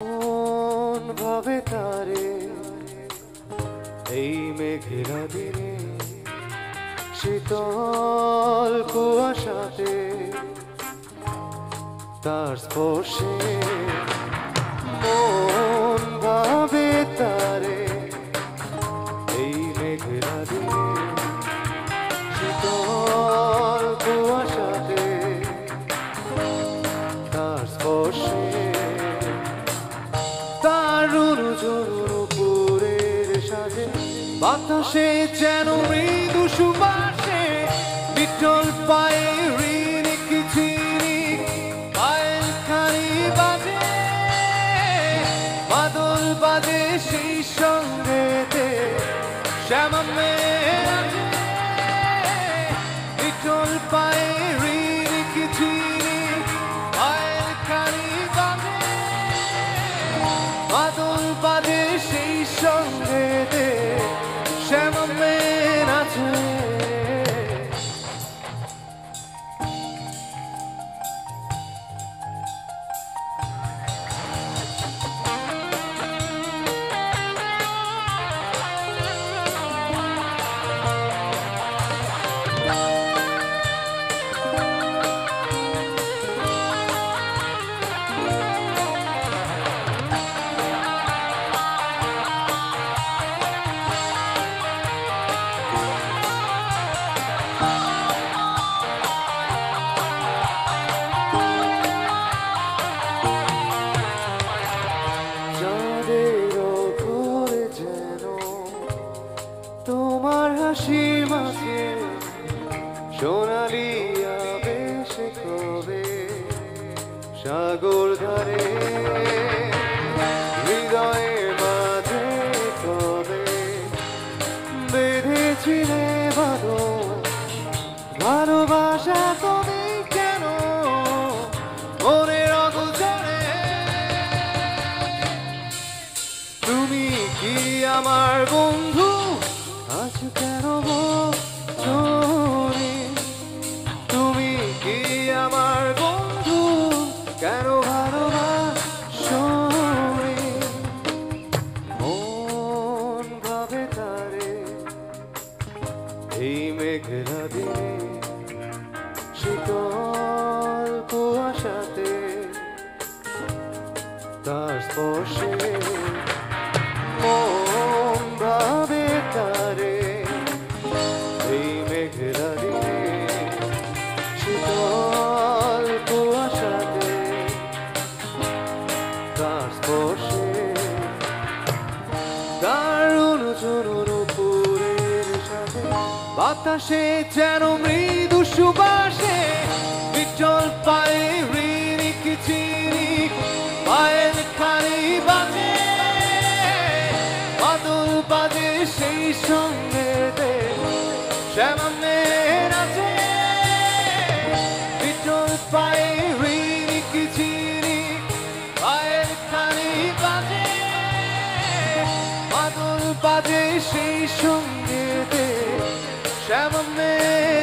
মন ভাবে তারে এই মেঘেরা দিনে শীতল কুয়াশাতে তার স্পর্শে মন ভাবে তারে এই মেঘেরা দিনে শীতল কুয়াশাতে তার স্পর্শে তারুণ জরুপুরের সাজে বাতাসে যেন মৃদু সুবাসে বিটল পায়ে ঋণিক ঝিনিক পায়েলখানি বাজে বাদল বাজে সেই সঙ্গেতে শ্যামা মেয়ে বিটল পায়ে ঋণিক ঝিনিক পায়েলখানি বাজে বাদল বাজে সেই সঙ্গেতে শ্যামা মেয়ে নাচে তোমার হাসির মাঝে সোনালি আবেশে কবে সাগর ধারে হৃদয়ের মাঝে কবে বেঁধেছিলে বাঁধন ভালোবাসা তুমি কেন মনের অগোচরে তুমি কি আমার বন্ধু আজ কেন বলি তুমি কি আমার বন্ধু কেন ভালোবাসি মন ভাবে তারে এই মেঘেরা দিনে শীতল কুয়াশাতে তার স্পর্শে মন ভাবে তারে এই মেঘেরা দিনে শীতল কুয়াশাতে তার স্পর্শে দারুণ জরুপুরের সাথে বাতাসে যেন মৃদু সুবাসে বিটল পায়ে ঋণিক ঝিনিক পায়েলখানি বাজে বাদল বাজে সেই সঙ্গেতে শ্যামা মেয়ে নাচে বিটল পায়ে ঋণিক ঝিনিক পায়েলখানি বাজে বাদল বাজে সেই সঙ্গেতে শ্যামা মেয়ে